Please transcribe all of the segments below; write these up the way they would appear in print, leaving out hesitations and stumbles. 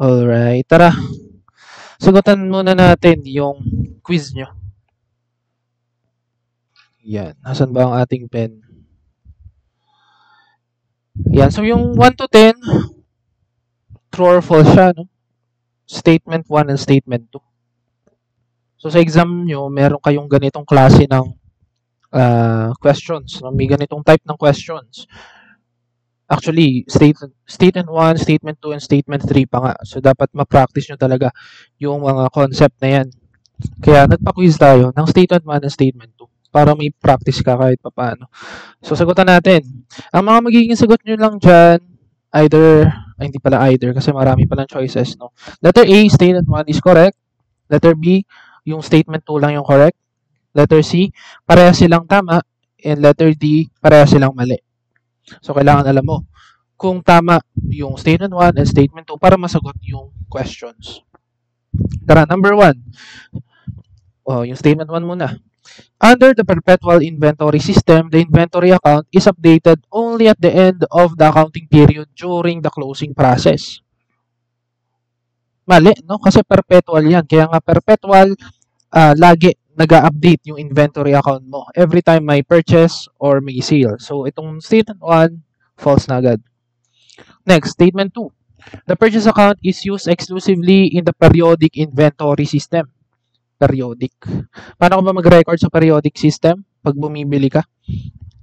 Alright, tara. Sagutan muna natin yung quiz nyo. Yan. Nasaan ba ang ating pen? Yan. So, yung 1 to 10, true or false siya, no? Statement 1 and statement 2. So, sa exam nyo, meron kayong ganitong klase ng questions. No? May ganitong type ng questions. Actually, statement 1, statement 2, and statement 3 pa nga. So, dapat ma-practice nyo talaga yung mga concept na yan. Kaya, nagpa-quiz tayo ng statement 1 and statement 2 para may practice ka kahit papaano. So, sagutan natin. Ang mga magiging sagot nyo lang dyan, hindi pala either kasi marami palang choices, no? Letter A, statement 1 is correct. Letter B, yung statement 2 lang yung correct. Letter C, pareha silang tama. And letter D, pareha silang mali. So, kailangan alam mo kung tama yung statement 1 and statement 2 para masagot yung questions. Tara, number 1. Yung statement 1 muna. Under the perpetual inventory system, the inventory account is updated only at the end of the accounting period during the closing process. Mali, no? Kasi perpetual yan. Kaya nga perpetual, lagi nag-update yung inventory account mo every time may purchase or may sale. So, itong statement 1, false na agad. Next, statement 2. The purchase account is used exclusively in the periodic inventory system. Periodic. Paano ko ba mag-record sa periodic system pag bumibili ka?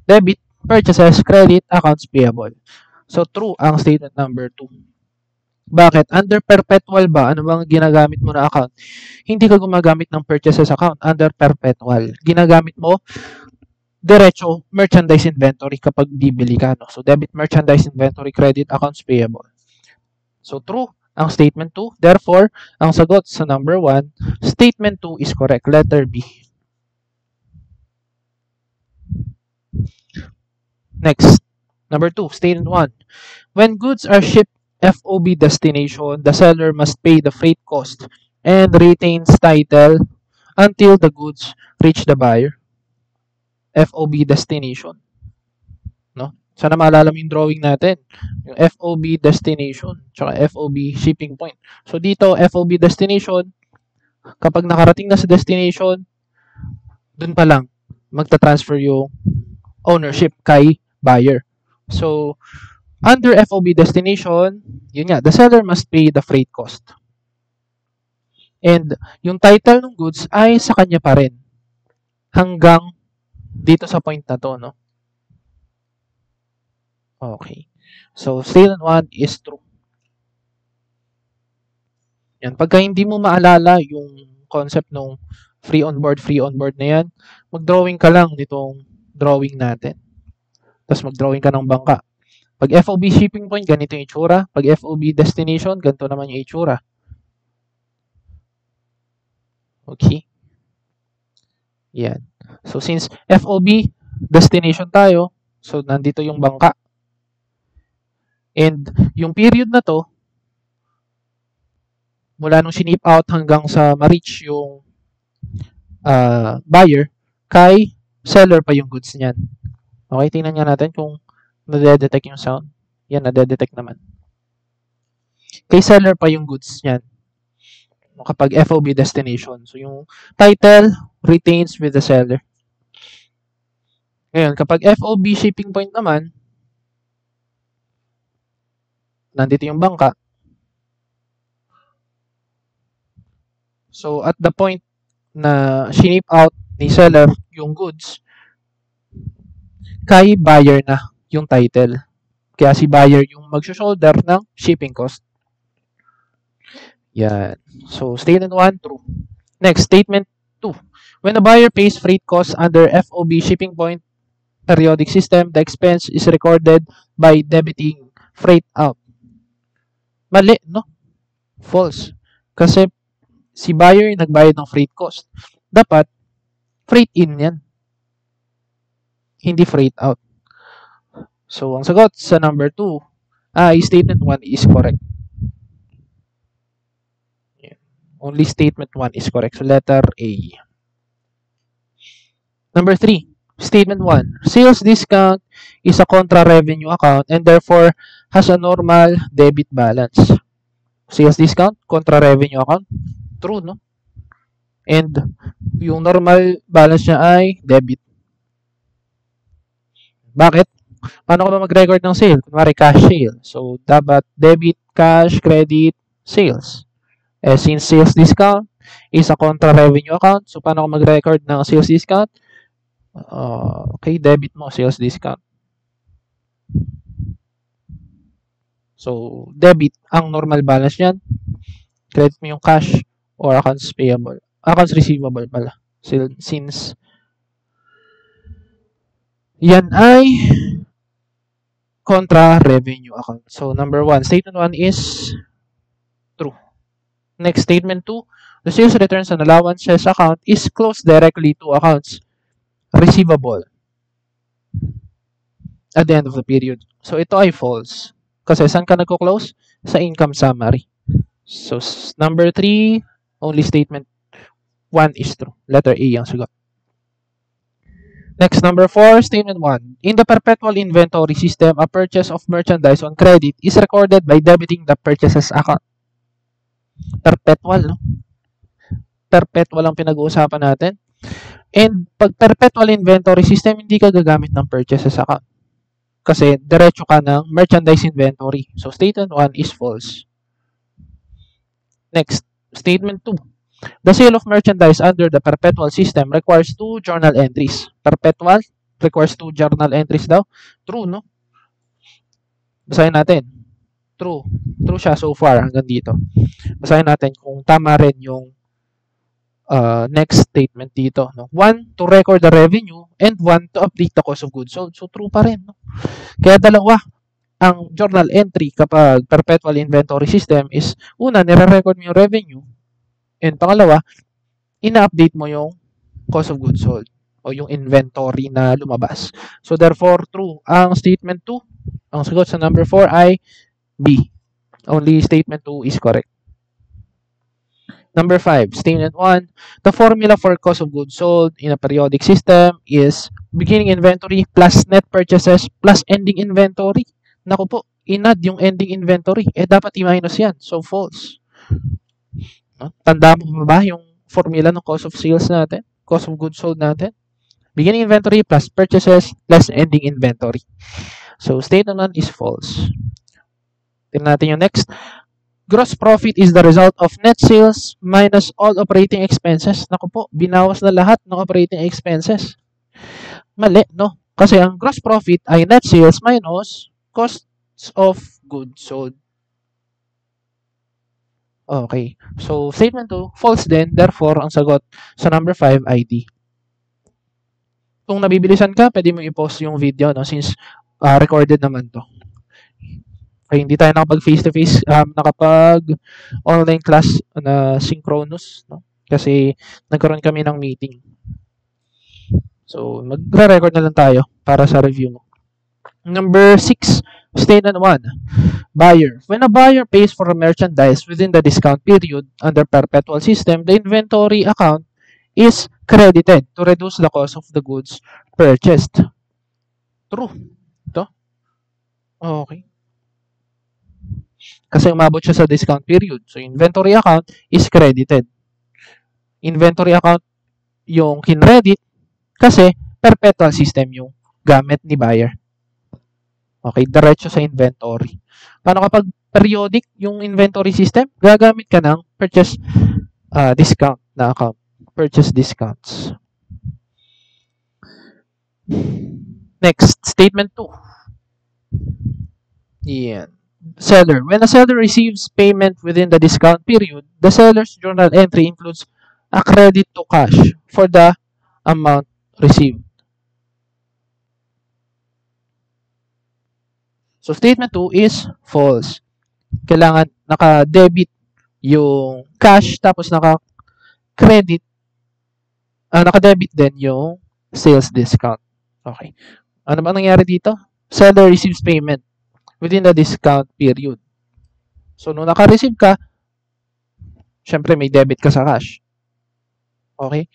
Debit, purchases, credit, accounts payable. So, true ang statement number 2. Bakit? Under perpetual ba? Ano bang ginagamit mo na account? Hindi ka gumagamit ng purchases account under perpetual. Ginagamit mo diretso merchandise inventory kapag bibili ka. No? So, debit, merchandise inventory, credit, accounts payable. So, true ang statement 2. Therefore, ang sagot sa number 1, statement 2 is correct. Letter B. Next, number 2, statement 1. When goods are shipped FOB destination, the seller must pay the freight cost and retains title until the goods reach the buyer. FOB destination. No? Sana maalala mo yung drawing natin. Yung FOB destination, tsaka FOB shipping point. So, dito, FOB destination, kapag nakarating na sa destination, dun pa lang, magta-transfer yung ownership kay buyer. So, under FOB destination, yun nga, the seller must pay the freight cost. And yung title ng goods ay sa kanya pa rin. Hanggang dito sa point na to, no? Okay. So, statement 1 is true. Yan. Pagka hindi mo maalala yung concept ng free on board na yan, mag-drawing ka lang nitong drawing natin. Tapos mag-drawing ka ng bangka. Pag FOB shipping point, ganito yung itsura. Pag FOB destination, ganito naman yung itsura. Okay. Yan. So, since FOB destination tayo, so nandito yung bangka. And yung period na to, mula nung sinip out hanggang sa ma-reach yung buyer, kay seller pa yung goods niyan. Okay, tingnan nga natin kung nade-detect yung sound. Yan, nade-detect naman. Kay seller pa yung goods niyan. Kapag FOB destination. So, yung title retains with the seller. Ngayon, kapag FOB shipping point naman, nandito yung bangka. So, at the point na shinip out ni seller yung goods, kay buyer na yung title. Kaya si buyer yung mag-shoulder ng shipping cost. Yan. So, statement 1, true. Next, statement 2. When a buyer pays freight costs under FOB shipping point periodic system, the expense is recorded by debiting freight out. Mali, no? False. Kasi si buyer yung nagbayad ng freight cost. Dapat, freight in yan. Hindi freight out. So, ang sagot sa number 2 ay statement 1 is correct. Only statement 1 is correct. So, letter A. Number 3, statement 1. Sales discount is a contra revenue account and therefore has a normal debit balance. Sales discount kontra revenue account. True, no? And yung normal balance niya ay debit. Bakit? Paano ka ba mag-record ng sale? Kunwari, cash sale. So, dapat debit, cash, credit, sales. Since sales discount is a contra revenue account, so paano ka mag-record ng sales discount? Okay, debit mo sales discount. So, debit ang normal balance niyan. Credit mo yung cash or accounts payable. Accounts receivable pala. Since yan ay contra revenue account. So, number 1, statement 1 is true. Next, statement 2, the sales returns and allowances account is closed directly to accounts receivable at the end of the period. So, ito ay false. Kasi saan ka nagko-close? Sa income summary. So, number 3, only statement 1 is true. Letter A ang sagot. Next, number 4, statement 1. In the perpetual inventory system, a purchase of merchandise on credit is recorded by debiting the purchases account. Perpetual, no? Perpetual ang pinag-uusapan natin. And pag perpetual inventory system, hindi ka gagamit ng purchases account. Kasi diretso ka ng merchandise inventory. So, statement 1 is false. Next, statement 2. The sale of merchandise under the perpetual system requires 2 journal entries. Perpetual requires 2 journal entries daw. True, no? Basahin natin. True. True siya so far hanggang dito. Basahin natin kung tama rin yung next statement dito. No? 1, to record the revenue, and 1, to update the cost of goods sold. So, true pa rin. No? Kaya dalawa ang journal entry kapag perpetual inventory system is, una, nire-record mo yung revenue, and pangalawa, ina-update mo yung cost of goods sold o yung inventory na lumabas. So, therefore, true. Ang statement 2, ang sagot sa number 4 ay B. Only statement 2 is correct. Number 5, statement 1, the formula for cost of goods sold in a periodic system is beginning inventory plus net purchases plus ending inventory. Naku po, in-add yung ending inventory. Dapat i-minus yan. So, false. No? Tanda mo ba yung formula ng cost of sales natin? Cost of goods sold natin? Beginning inventory plus purchases plus ending inventory. So, statement 1 is false. Tingnan natin yung next. Gross profit is the result of net sales minus all operating expenses. Naku po, binawas na lahat ng operating expenses. Mali, no? Kasi ang gross profit ay net sales minus costs of goods sold. Okay. So, statement 2, false din. Therefore, ang sagot sa number 5 ay D. Kung nabibilisan ka, pwede mo i-post yung video, no? Since recorded naman to. Okay, hindi tayo nakapag face-to-face, nakapag online class na synchronous, no? Kasi nagkaroon kami ng meeting. So, magre-record na lang tayo para sa review mo. Number 6, statement 1. Buyer. When a buyer pays for a merchandise within the discount period under perpetual system, the inventory account is credited to reduce the cost of the goods purchased. True. Ito. Okay. Kasi umabot siya sa discount period. So, inventory account is credited. Inventory account yung kinredit kasi perpetual system yung gamit ni buyer. Okay, diretso sa inventory. Paano kapag periodic yung inventory system? Gagamit ka ng purchase discount na account. Purchase discounts. Next, statement 2. Yan. Seller. When a seller receives payment within the discount period, the seller's journal entry includes a credit to cash for the amount received. So, statement 2 is false. Kailangan naka-debit yung cash tapos naka-credit, naka-debit din yung sales discount. Okay. Ano ba nangyari dito? Seller receives payment within the discount period. So, nung naka-receive ka, syempre may debit ka sa cash. Okay?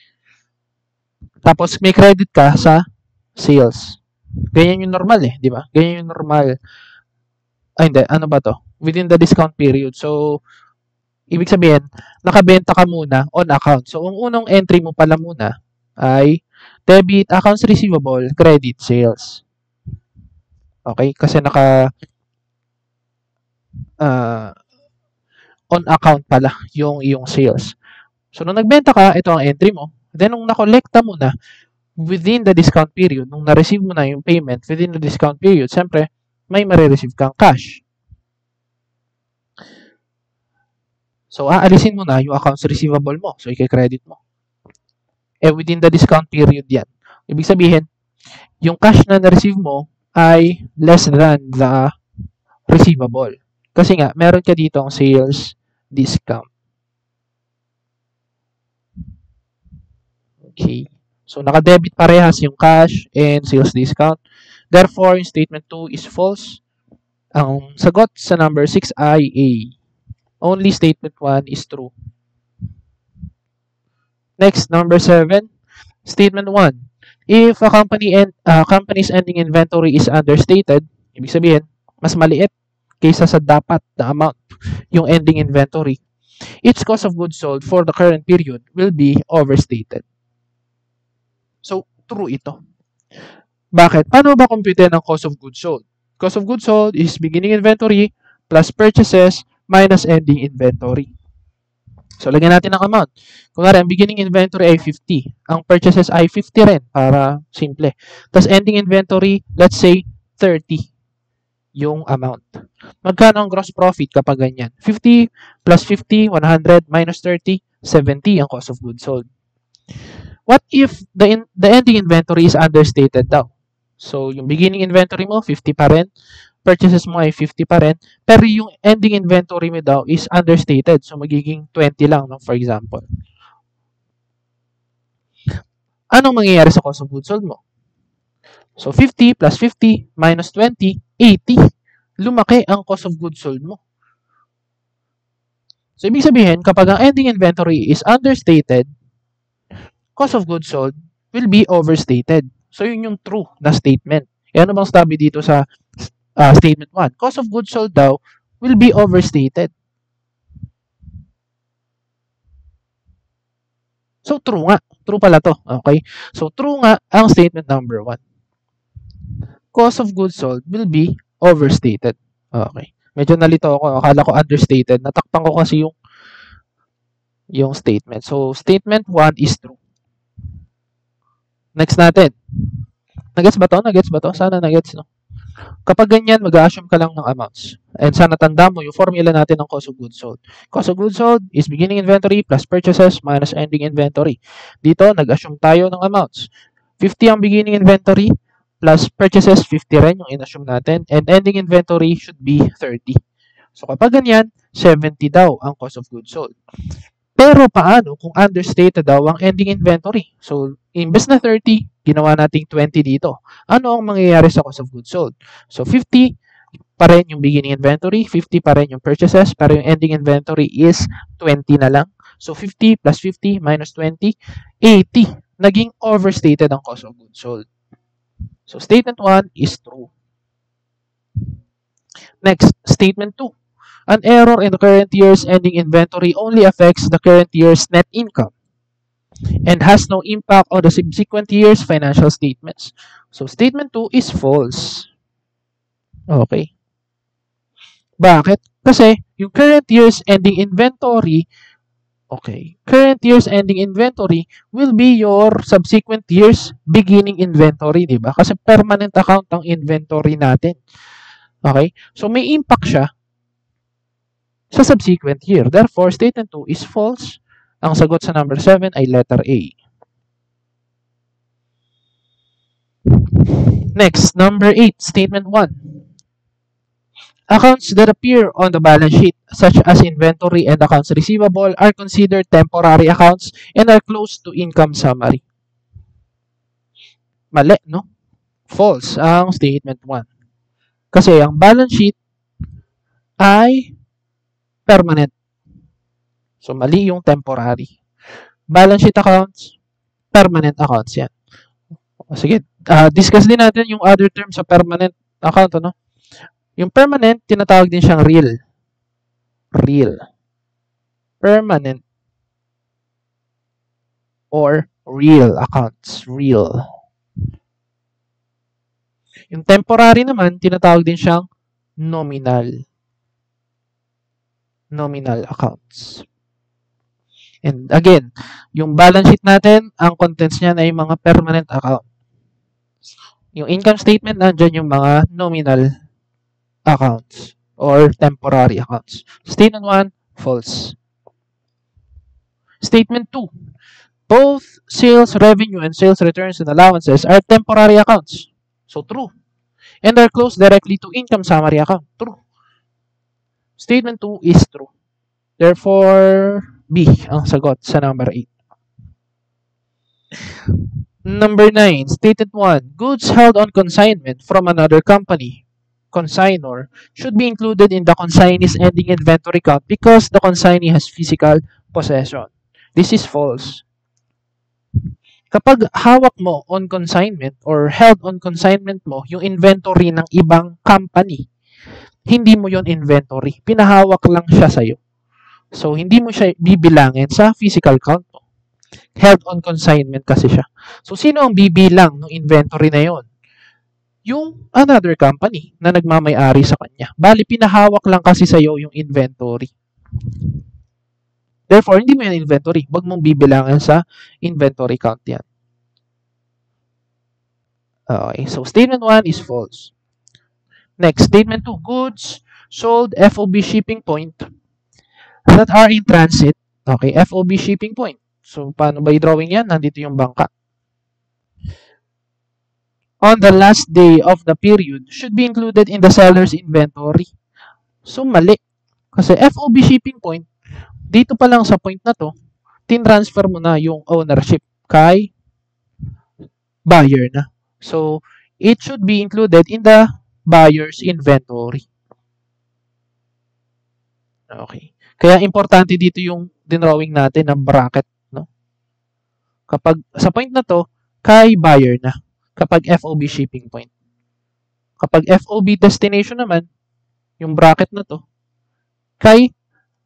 Tapos, may credit ka sa sales. Ganyan yung normal eh, di ba? Ganyan yung normal. Ay, hindi. Ano ba to? Within the discount period. So, Ibig sabihin, nakabenta ka muna on account. So, ang unang entry mo pala muna ay debit, accounts receivable, credit, sales. Okay? Kasi on account pala yung iyong sales. So, nung nagbenta ka, ito ang entry mo. Then, nung nakolekta mo na within the discount period, nung na-receive mo na yung payment within the discount period, siyempre, may marireceive kang cash. So, aalisin mo na yung accounts receivable mo. So, i-credit mo. Within the discount period yan. Ibig sabihin, yung cash na na-receive mo ay less than the receivable. Kasi nga, meron ka dito ang sales discount. Okay. So, naka-debit parehas yung cash and sales discount. Therefore, yung statement 2 is false. Ang sagot sa number 6 ay A. Only statement 1 is true. Next, number 7. Statement 1. If a company's ending inventory is understated, ibig sabihin, mas maliit kaysa sa dapat na amount yung ending inventory, its cost of goods sold for the current period will be overstated. So, true ito. Bakit? Paano ba compute ng cost of goods sold? Cost of goods sold is beginning inventory plus purchases minus ending inventory. So, lagyan natin ng amount. Kunwari, ang beginning inventory ay 50. Ang purchases ay 50 rin para simple. Tapos, ending inventory, let's say, 30 yung amount. Magkano ang gross profit kapag ganyan? 50 plus 50, 100 minus 30, 70 ang cost of goods sold. What if the ending inventory is understated daw? So, yung beginning inventory mo, 50 pa rin. Purchases mo ay 50 pa rin. Pero yung ending inventory mo daw is understated. So, magiging 20 lang, no? For example. Anong mangyayari sa cost of goods sold mo? So, 50 plus 50 minus 20, 80. Lumaki ang cost of goods sold mo. So, ibig sabihin, kapag ang ending inventory is understated, cost of goods sold will be overstated. So, yun yung true na statement. E ano bang sabi dito sa statement 1? Cost of goods sold daw will be overstated. So, true nga. True pala to. Okay? So, true nga ang statement number 1. Cost of goods sold will be overstated. Okay. Medyo nalito ako. Akala ko understated. Natakpan ko kasi yung statement. So, statement 1 is true. Next natin. Nagets ba to? Nagets ba to? Sana nagets, no? Kapag ganyan, mag-assume ka lang ng amounts. And sana tanda mo yung formula natin ng cost of goods sold. Cost of goods sold is beginning inventory plus purchases minus ending inventory. Dito, nag-assume tayo ng amounts. 50 ang beginning inventory plus purchases, 50 rin yung in-assume natin. And ending inventory should be 30. So kapag ganyan, 70 daw ang cost of goods sold. Pero paano kung understated daw ang ending inventory? So, imbes na 30, ginawa nating 20 dito. Ano ang mangyayari sa cost of goods sold? So, 50 pa rin yung beginning inventory, 50 pa rin yung purchases, pero yung ending inventory is 20 na lang. So, 50 plus 50 minus 20, 80. Naging overstated ang cost of goods sold. So, statement 1 is true. Next, statement 2. An error in the current year's ending inventory only affects the current year's net income and has no impact on the subsequent year's financial statements. So, statement 2 is false. Okay. Bakit? Kasi yung current year's ending inventory, current year's ending inventory will be your subsequent year's beginning inventory, di ba? Kasi permanent account ang inventory natin. Okay? So, may impact siya sa subsequent year. Therefore, statement 2 is false. Ang sagot sa number 7 ay letter A. Next, number 8, statement 1. Accounts that appear on the balance sheet, such as inventory and accounts receivable, are considered temporary accounts and are close to income summary. Mali, no? False ang statement 1. Kasi ang balance sheet ay permanent. So, mali yung temporary. Balance sheet accounts, permanent accounts yan. Sige, discuss din natin yung other terms sa permanent account, ano? Yung permanent, tinatawag din siyang real. Real. permanent or real accounts. Real. Yung temporary naman, tinatawag din siyang nominal. Nominal accounts. And again, yung balance sheet natin, ang contents niya ay mga permanent account. Yung income statement, nandyan yung mga nominal accounts or temporary accounts. Statement 1, false. Statement 2, both sales revenue and sales returns and allowances are temporary accounts. So, true. And are closed directly to income summary account. True. Statement 2 is true. Therefore, B ang sagot sa number 8. Number 9, statement 1, goods held on consignment from another company, consignor, should be included in the consignee's ending inventory count because the consignee has physical possession. This is false. Kapag hawak mo on consignment or held on consignment mo yung inventory ng ibang company, hindi mo yon inventory. Pinahawak lang siya sa'yo. So, hindi mo siya bibilangin sa physical count mo. Held on consignment kasi siya. So, sino ang bibilang ng inventory na yon? Yung another company na nagmamay-ari sa kanya. Bali, pinahawak lang kasi sa'yo yung inventory. Therefore, hindi mo yan inventory. Huwag mong bibilangan sa inventory count yan. Okay, so statement 1 is false. Next, statement 2, goods sold FOB shipping point that are in transit. Okay, FOB shipping point. So, paano ba i-drawing yan? Nandito yung bangka. On the last day of the period should be included in the seller's inventory. So, mali. Kasi FOB shipping point, dito pa lang sa point na to, tin-transfer mo na yung ownership kay buyer na. So, it should be included in the buyer's inventory. Okay. Kaya importante dito yung dinrawing natin ng bracket, no? Kapag sa point na to, kay buyer na. Kapag FOB shipping point. Kapag FOB destination naman, yung bracket na to, kay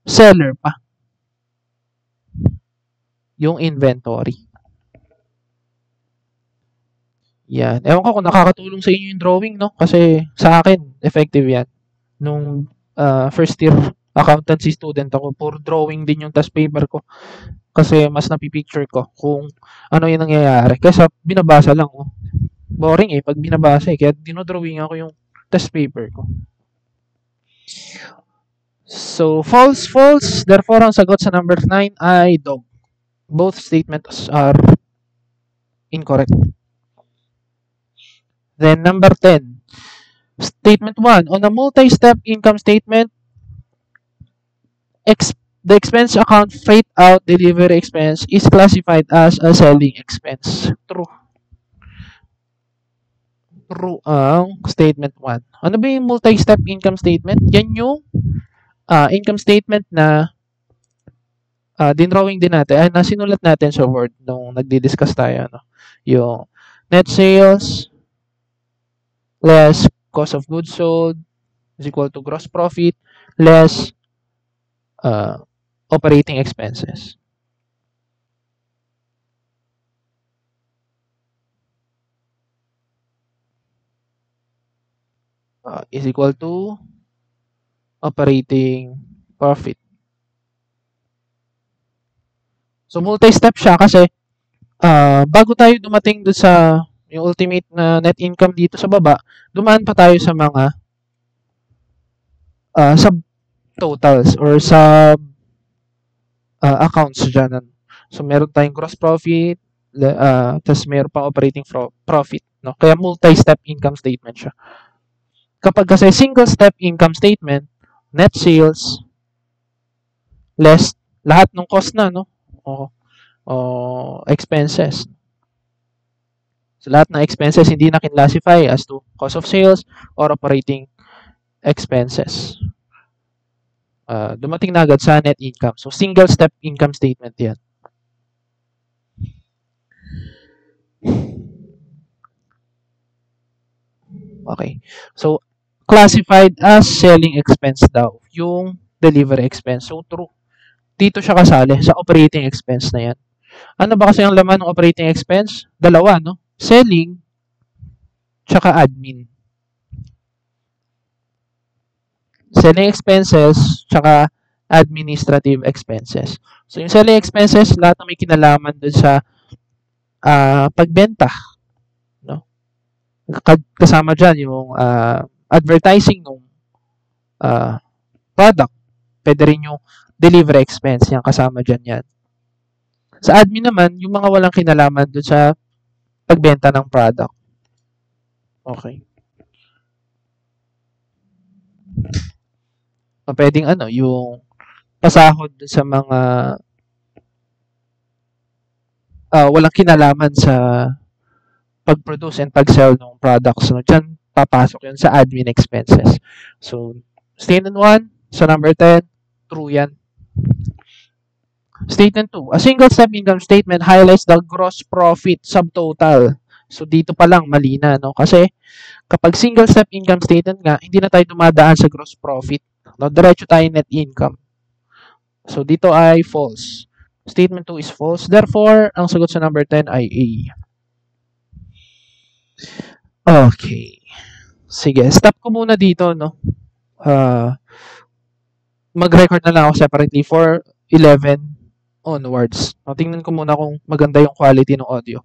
seller pa. Yung inventory. Yan. Ewan ko kung nakakatulong sa inyo yung drawing, no? Kasi sa akin, effective yan. Nung first year accountancy student ako, puro drawing din yung test paper ko. Kasi mas napipicture ko kung ano yung nangyayari. Kaya binabasa lang, oh. Boring eh, pag binabasa eh. Kaya dinodrawing ako yung test paper ko. So, false, false. Therefore, ang sagot sa number 9 ay dog. Both statements are incorrect. Then, number 10. Statement 1. On a multi-step income statement, the expense account freight out delivery expense is classified as a selling expense. True. True ang statement 1. Ano ba yung multi-step income statement? Yan yung income statement na dinrawing din natin, na sinulat natin sa Word nung nagdi-discuss tayo. No? Yung net sales less cost of goods sold is equal to gross profit less operating expenses. Is equal to operating profit. So, multi-step siya kasi bago tayo dumating doon sa yung ultimate na net income dito sa baba, dumaan pa tayo sa mga sub-totals or sub accounts dyan. So, meron tayong gross profit, tapos meron pang operating profit. No? Kaya multi-step income statement siya. Kapag kasi single-step income statement, net sales, less lahat ng cost na, no? O expenses. So, lahat ng expenses hindi na kinlassify as to cost of sales or operating expenses. Dumating na agad sa net income. So, single-step income statement yan. Okay. So, classified as selling expense daw. Yung delivery expense. So, true. dito siya kasali sa operating expense na yan. Ano ba kasi ang laman ng operating expense? Dalawa, no? Selling, tsaka admin. Selling expenses, tsaka administrative expenses. So, yung selling expenses, lahat na may kinalaman dun sa pagbenta. No? Kasama dyan yung advertising ng product. Pwede rin yung delivery expense, yan kasama dyan yan. Sa admin naman, yung mga walang kinalaman dun sa pagbenta ng product. Okay. Pwedeng yung pasahod dun sa mga walang kinalaman sa pag-produce and pag-sell ng products. No? Diyan papasok yun sa admin expenses. So, statement 1, sa number 10, true yan. Statement 2, a single-step income statement highlights the gross profit subtotal. So, dito pa lang mali na, no? Kasi, kapag single-step income statement nga, hindi na tayo dumadaan sa gross profit. No? Diretso tayo net income. So, dito ay false. Statement 2 is false. Therefore, ang sagot sa number 10 ay A. Okay. Sige, stop ko muna dito, no? Mag-record na lang ako separately for 11 onwards. Tingnan ko muna kung maganda yung quality ng audio.